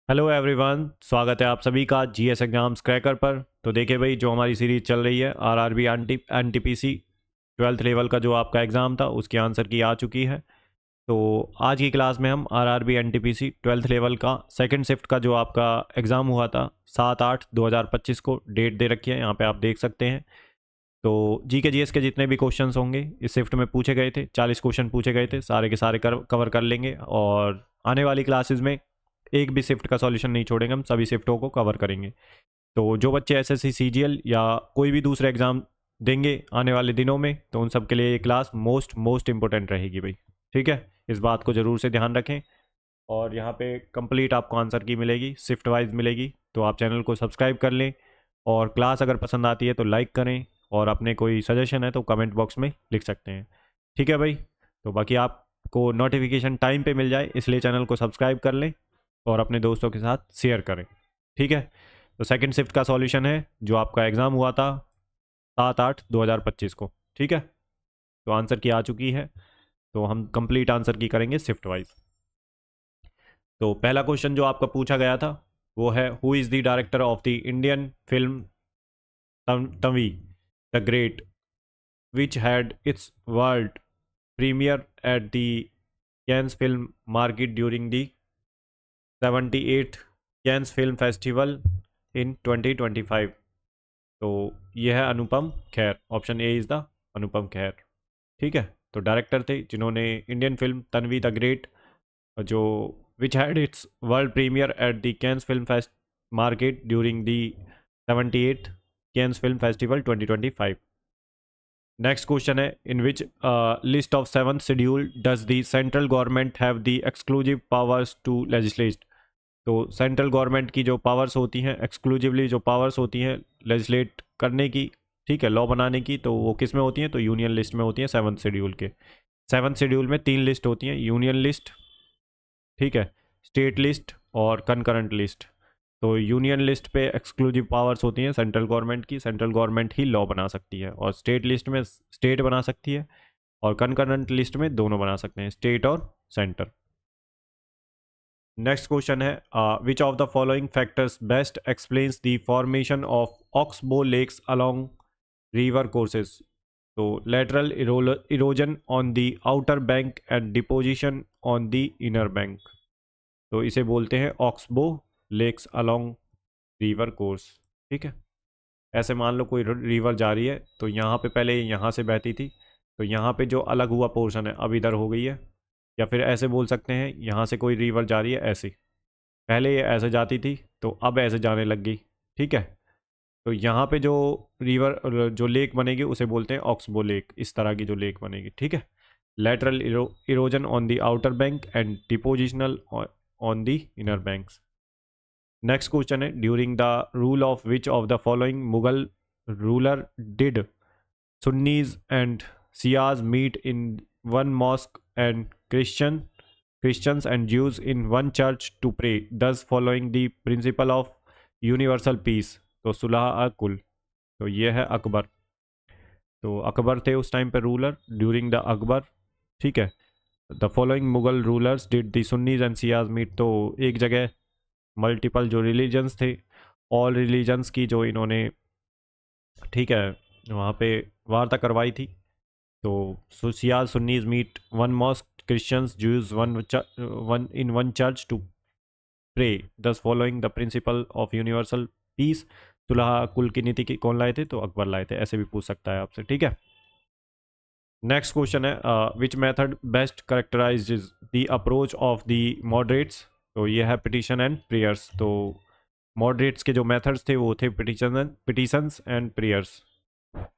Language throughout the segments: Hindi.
हेलो एवरीवन, स्वागत है आप सभी का जीएस एग्जाम्स क्रैकर पर। तो देखिए भाई, जो हमारी सीरीज चल रही है आरआरबी एनटीपीसी 12th लेवल का जो आपका एग्ज़ाम था उसकी आंसर की आ चुकी है। तो आज की क्लास में हम आरआरबी एनटीपीसी 12th लेवल का सेकंड शिफ्ट का जो आपका एग्ज़ाम हुआ था 7/8/2025 को डेट दे रखी है, यहाँ पे आप देख सकते हैं। तो जी के जीएस के जितने भी क्वेश्चंस होंगे इस शिफ्ट में पूछे गए थे, 40 क्वेश्चन पूछे गए थे, सारे के सारे कवर कर लेंगे। और आने वाली क्लासेस में एक भी शिफ्ट का सॉल्यूशन नहीं छोड़ेंगे, हम सभी शिफ्टों को कवर करेंगे। तो जो बच्चे एसएससी सीजीएल या कोई भी दूसरे एग्जाम देंगे आने वाले दिनों में, तो उन सब के लिए ये क्लास मोस्ट इंपॉर्टेंट रहेगी भाई। ठीक है, इस बात को ज़रूर से ध्यान रखें। और यहाँ पे कंप्लीट आपको आंसर की मिलेगी, शिफ्ट वाइज मिलेगी। तो आप चैनल को सब्सक्राइब कर लें, और क्लास अगर पसंद आती है तो लाइक करें, और अपने कोई सजेशन है तो कमेंट बॉक्स में लिख सकते हैं। ठीक है भाई। तो बाकी आपको नोटिफिकेशन टाइम पे मिल जाए इसलिए चैनल को सब्सक्राइब कर लें और अपने दोस्तों के साथ शेयर करें। ठीक है। तो सेकंड शिफ्ट का सॉल्यूशन है जो आपका एग्ज़ाम हुआ था 7/8/2025 को। ठीक है। तो आंसर की आ चुकी है, तो हम कंप्लीट आंसर की करेंगे शिफ्ट वाइज। तो पहला क्वेश्चन जो आपका पूछा गया था वो है, who is the director of the Indian film Tanvi the great, which had its world premiere at the Cannes film market during the 78th Cannes film festival in 2025। तो यह है Anupam Kher. Option A is the Anupam Kher. ठीक है। तो डायरेक्टर थे जिन्होंने Indian film Tanvi the great, जो which had its world premiere at the Cannes film fest market during the 78th Cannes film festival 2025। Next question है, in which list of 7th schedule does the central government have the exclusive powers to legislate. तो सेंट्रल गवर्नमेंट की जो पावर्स होती हैं, एक्सक्लूसिवली जो पावर्स होती हैं लेजिस्लेट करने की, ठीक है, लॉ बनाने की, तो वो किस में होती हैं? तो यूनियन लिस्ट में होती हैं 7th शेड्यूल के। 7th शेड्यूल में 3 लिस्ट होती हैं, यूनियन लिस्ट, ठीक है, स्टेट लिस्ट और कंकरेंट लिस्ट। तो यूनियन लिस्ट पे एक्सक्लूसिव पावर्स होती हैं सेंट्रल गवर्नमेंट की, सेंट्रल गवर्नमेंट ही लॉ बना सकती है। और स्टेट लिस्ट में स्टेट बना सकती है, और कंकरेंट लिस्ट में दोनों बना सकते हैं, स्टेट और सेंटर। नेक्स्ट क्वेश्चन है, which of the following factors best explains the formation of oxbow lakes along river courses. तो lateral erosion on the outer bank and deposition on the inner bank. तो इसे बोलते हैं oxbow lakes along river course. ठीक है। ऐसे मान लो कोई रिवर जा रही है, तो यहाँ पे पहले यहाँ से बहती थी, तो यहाँ पे जो अलग हुआ पोर्शन है अब इधर हो गई है। या फिर ऐसे बोल सकते हैं, यहाँ से कोई रिवर जा रही है ऐसे, पहले ये ऐसे जाती थी तो अब ऐसे जाने लग गई। ठीक है। तो यहाँ पे जो रिवर जो लेक बनेगी उसे बोलते हैं ऑक्सबो लेक, इस तरह की जो लेक बनेगी। ठीक है। Lateral erosion on the outer bank and depositional on the inner banks. Next question है, during the rule of which of the following Mughal ruler did Sunnis and Shias meet in one mosque and Christians and Jews in one church to pray, thus following the principle of universal peace। तो सुलह कुल, तो ये है अकबर। तो अकबर थे उस टाइम पे रूलर, ड्यूरिंग द अकबर। ठीक है। The following Mughal rulers did the Sunnis and Shias meet. तो एक जगह मल्टीपल जो रिलीजन्स थे, ऑल रिलीजन्स की जो इन्होंने, ठीक है, वहाँ पे वार्ता करवाई थी। तो Shias Sunnis meet one mosque, Christians Jews one in one church to pray, thus following the principle of universal peace. सुलह कुल की नीति की कौन लाए थे? तो अकबर लाए थे। ऐसे भी पूछ सकता है आपसे। ठीक है। नेक्स्ट क्वेश्चन है, which method best characterize the approach of the moderates. तो ये है पिटिशन एंड प्रेयर्स। तो मॉडरेट्स के जो मेथड्स थे वो थे petitions and prayers.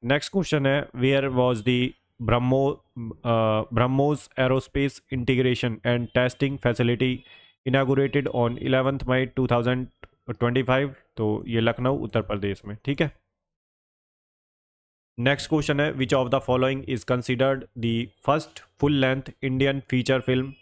Next question है, where was the Brahmo BrahMos aerospace integration and testing facility inaugurated on 11th May 2025। तो ये लखनऊ उत्तर प्रदेश में। ठीक है। नेक्स्ट क्वेश्चन है, which of the following is considered the first full length Indian feature film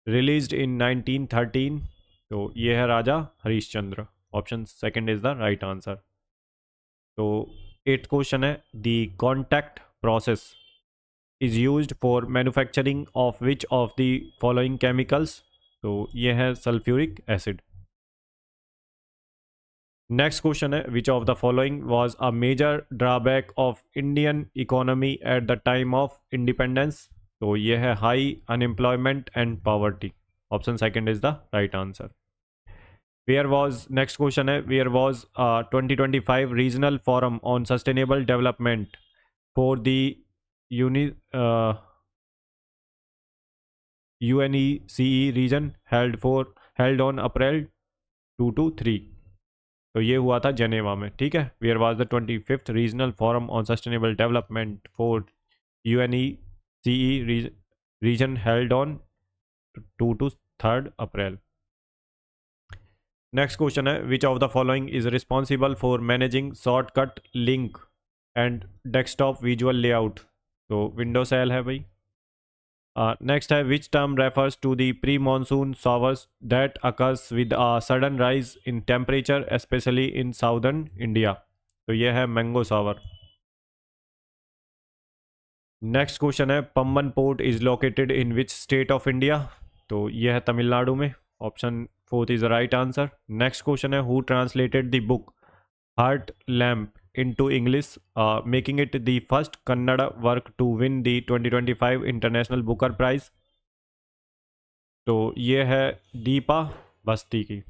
released in 1913। तो ये है Raja Harishchandra. Option second is the right answer. तो एट्थ क्वेश्चन है, the contact process is used for manufacturing of which of the following chemicals. तो ये है सल्फ्यूरिक एसिड। नेक्स्ट क्वेश्चन है which of the following was a major drawback of Indian economy at the time of independence. तो ये है high unemployment and poverty. Option second is the right answer. Where was next question है where was 2025 regional forum on sustainable development for the uni UNECE region held on April 2 to 3। तो ये हुआ था जेनेवा में, ठीक है। Where was the 25th regional forum on sustainable development for UNECE region held on 2 to 3 April. Next question है which of the following is responsible for managing shortcut link and desktop visual layout. तो विंडो सेल है भाई। नेक्स्ट है which term refers to the pre monsoon showers that occurs with a sudden rise in temperature specially in southern India. तो यह है मैंगो शॉवर। नेक्स्ट क्वेश्चन है Pamban port is located in which state of India. तो यह है तमिलनाडु में। Option fourth is the right answer. Next question है who translated the book heart lamp into English, making it the first Kannada work to win the 2025 International Booker Prize। तो ये है दीपा बस्ती की।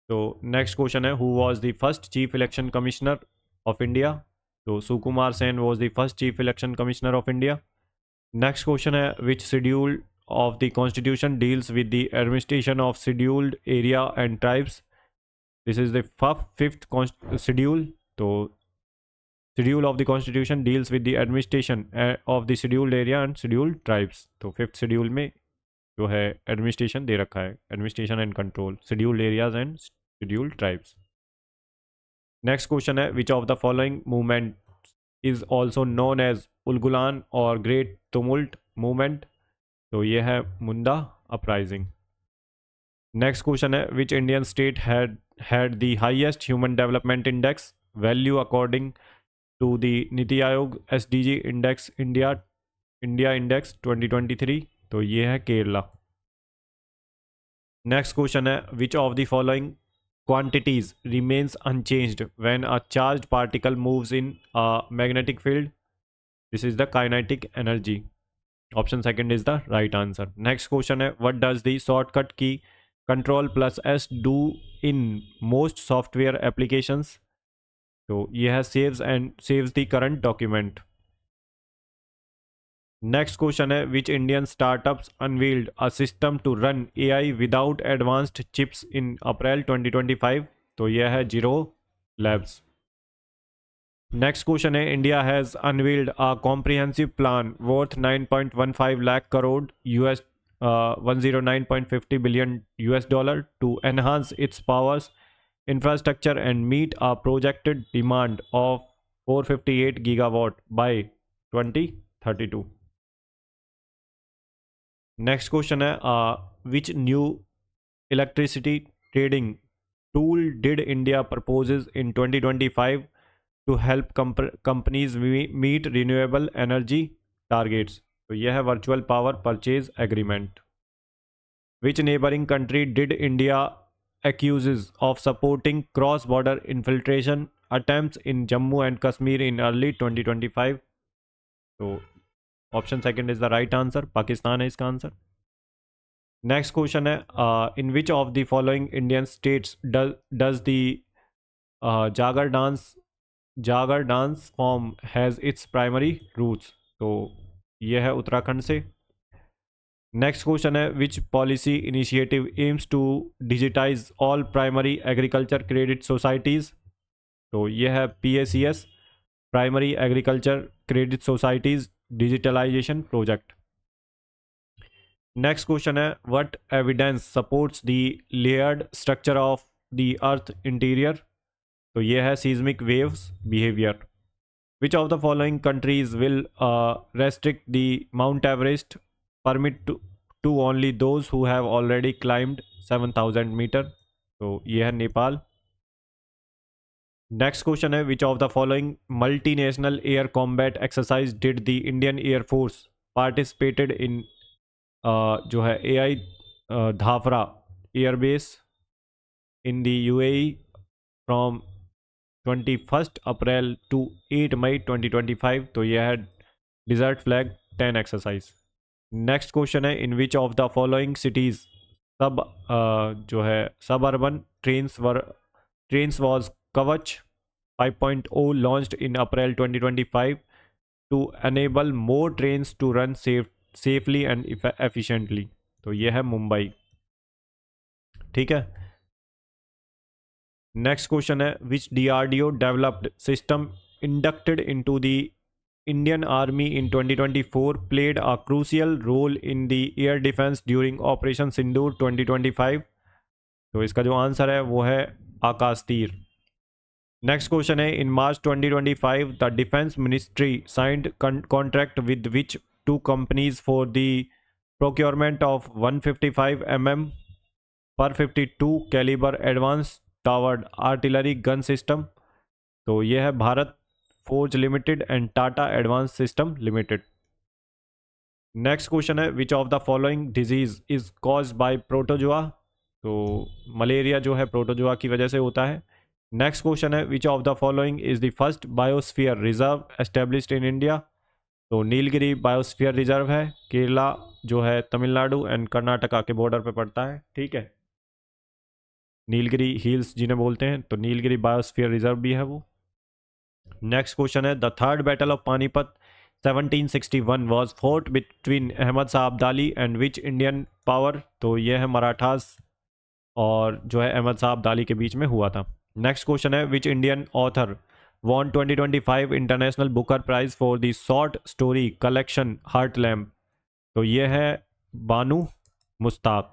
तो नेक्स्ट क्वेश्चन है who was the first chief election commissioner of India. तो Sukumar Sen was the first chief election commissioner of India. Next question है which schedule of the constitution deals with the administration of scheduled area and tribes. This is the fifth schedule. तो schedule of the constitution deals with the administration of the scheduled area and scheduled tribes. तो फिफ्थ शेड्यूल में जो है एडमिनिस्ट्रेशन दे रखा है, administration and control, scheduled areas and scheduled tribes. Next question है which of the following movement is also known as Ulgulan और ग्रेट तुमुल्ट मूवमेंट। तो ये है मुंडा अपराइजिंग। नेक्स्ट क्वेश्चन है which Indian state had the highest human development index value according to the Niti Aayog SDG index India index 2023। तो ये है केरला। नेक्स्ट क्वेश्चन है which of the following quantities remains unchanged when a charged particle moves in a magnetic field। this is the kinetic energy। option second is the right answer। next question है what does the shortcut key Ctrl+S do in most software applications। तो यह है saves the current document। Next question है which Indian startups unveiled a system to run AI without advanced chips in April 2025। तो यह है जीरो लैब्स। नेक्स्ट क्वेश्चन है India has unveiled a comprehensive plan worth 9.15 lakh crore US 109.50 billion US to enhance its powers infrastructure and meet a projected demand of 458 gigawatt by 2032। Next question है which new electricity trading tool did India proposes in 2025 to help companies meet renewable energy targets. तो यह है virtual power purchase agreement. Which neighbouring country did India accuses of supporting cross border infiltration attempts in Jammu and Kashmir in early 2025। तो option second is the right answer, Pakistan है इसका आंसर। नेक्स्ट क्वेश्चन है in which of the following Indian states does the Jagar dance form has its primary roots. तो यह है उत्तराखंड से। नेक्स्ट क्वेश्चन है which policy initiative aims to digitize all primary agriculture credit societies. तो यह है PACS, primary agriculture credit societies digitalization project. Next question है what evidence supports the layered structure of the earth interior. तो यह है seismic waves behaviour. Which of the following countries will restrict the Mount Everest permit to only those who have already climbed 7000 metre. तो यह है नेपाल। नेक्स्ट क्वेश्चन है which of the following multinational air combat exercise did the Indian air force participated in जो है AI Dhafra airbase in the UAE from 21st April to 8 May 2025। तो यह है desert flag 10 exercise. Next question है, in which of the following cities सब जो है सब अर्बन ट्रेन्स वॉज कवच 5.0 launched in April 2025 to enable more trains to run safely and efficiently। तो यह है मुंबई। ठीक है। नेक्स्ट क्वेश्चन है, विच DRDO developed system inducted into the Indian army in 2024 played a crucial role in the air defense during operation Sindoor 2025। तो इसका जो आंसर है वो है आकाश तीर। नेक्स्ट क्वेश्चन है, in March 2025 the defence ministry signed contract with which two companies for the procurement of 155 mm per 52 calibre advanced टावर्ड आर्टिलरी गन सिस्टम। तो यह है Bharat forge limited and Tata advanced system limited. Next question है, which of the following disease is caused by protozoa. तो मलेरिया जो है प्रोटोजोआ की वजह से होता है। नेक्स्ट क्वेश्चन है, which of the following is the first biosphere reserve established in India. तो नीलगिरी बायोस्फीयर रिजर्व है, केरला जो है तमिलनाडु एंड कर्नाटका के बॉर्डर पे पड़ता है। ठीक है, नीलगिरी हिल्स जिन्हें बोलते हैं, तो नीलगिरी बायोस्फीयर रिजर्व भी है वो। नेक्स्ट क्वेश्चन है, the third battle of Panipat 1761 was fought between Ahmad Shah Abdali and which Indian power. तो यह है मराठास और जो है अहमद शाह अब्दाली के बीच में हुआ था। नेक्स्ट क्वेश्चन है, which Indian author won 2025 International Booker Prize for the short story collection Heart Lamp. तो यह है बानू मुश्ताक।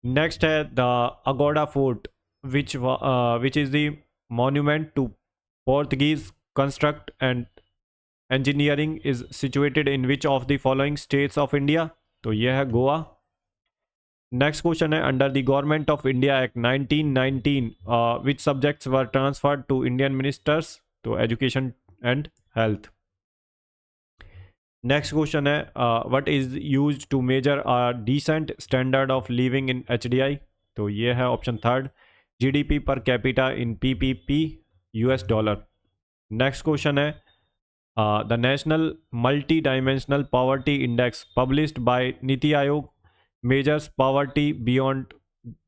नेक्स्ट है, the Aguada fort which is the monument to Portuguese construct and engineering is situated in which of the following states of India। तो यह है गोवा। नेक्स्ट क्वेश्चन है, under the government of India act 1919 which subjects were transferred to Indian ministers. तो education and health. Next question है, what is used to measure a decent standard of living in HDI। तो यह है option third, GDP per capita इन PPP US dollar. Next question है, the national multi dimensional poverty index published by NITI Aayog measures poverty beyond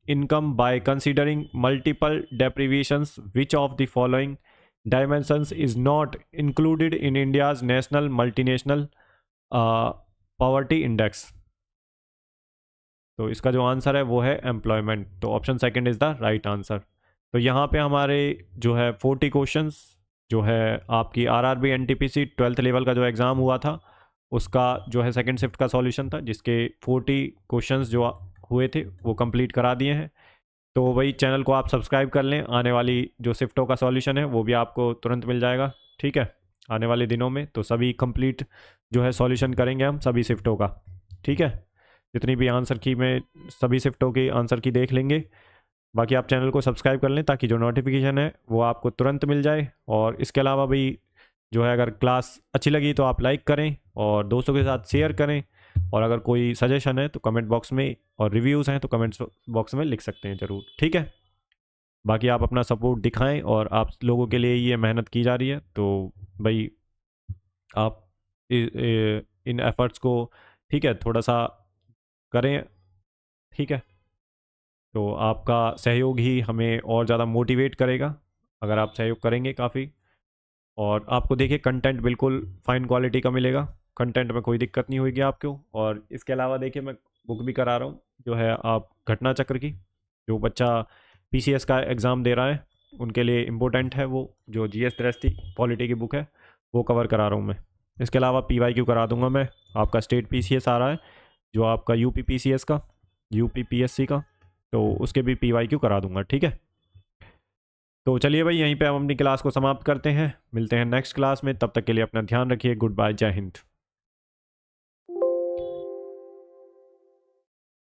income by considering multiple deprivations। Which of the following dimensions is not included in India's national multinational poverty index. तो इसका जो आंसर है वो है एम्प्लॉयमेंट। तो option second is the right answer. तो यहाँ पे हमारे जो है 40 क्वेश्चंस जो है आपकी RRB NTPC 12th लेवल का जो एग्ज़ाम हुआ था उसका जो है सेकंड शिफ्ट का सॉल्यूशन था, जिसके 40 क्वेश्चंस जो हुए थे वो कंप्लीट करा दिए हैं। तो वही चैनल को आप सब्सक्राइब कर लें, आने वाली जो शिफ्टों का सॉल्यूशन है वो भी आपको तुरंत मिल जाएगा। ठीक है, आने वाले दिनों में तो सभी कंप्लीट जो है सॉल्यूशन करेंगे हम सभी शिफ्टों का। ठीक है, जितनी भी आंसर की में सभी शिफ्टों की आंसर की देख लेंगे। बाकी आप चैनल को सब्सक्राइब कर लें ताकि जो नोटिफिकेशन है वो आपको तुरंत मिल जाए। और इसके अलावा भी जो है अगर क्लास अच्छी लगी तो आप लाइक करें और दोस्तों के साथ शेयर करें। और अगर कोई सजेशन है तो कमेंट बॉक्स में, और रिव्यूज़ हैं तो कमेंट बॉक्स में लिख सकते हैं ज़रूर। ठीक है, बाकी आप अपना सपोर्ट दिखाएं और आप लोगों के लिए ये मेहनत की जा रही है, तो भाई आप इन एफर्ट्स को ठीक है थोड़ा सा करें। ठीक है, तो आपका सहयोग ही हमें और ज़्यादा मोटिवेट करेगा अगर आप सहयोग करेंगे काफ़ी। और आपको देखिए कंटेंट बिल्कुल फाइन क्वालिटी का मिलेगा, कंटेंट में कोई दिक्कत नहीं होगी आपको। और इसके अलावा देखिए मैं बुक भी करा रहा हूँ जो है आप घटना चक्र की, जो बच्चा PCS का एग्ज़ाम दे रहा है उनके लिए इम्पोर्टेंट है, वो जो GS दृष्टि पॉलिटी की बुक है वो कवर करा रहा हूँ मैं। इसके अलावा PYQ करा दूँगा मैं। आपका स्टेट PCS आ रहा है जो आपका UP PCS का, UP PSC का, तो उसके भी PYQ करा दूंगा। ठीक है, तो चलिए भाई यहीं पे हम अपनी क्लास को समाप्त करते हैं, मिलते हैं नेक्स्ट क्लास में। तब तक के लिए अपना ध्यान रखिए। गुड बाय, जय हिंद।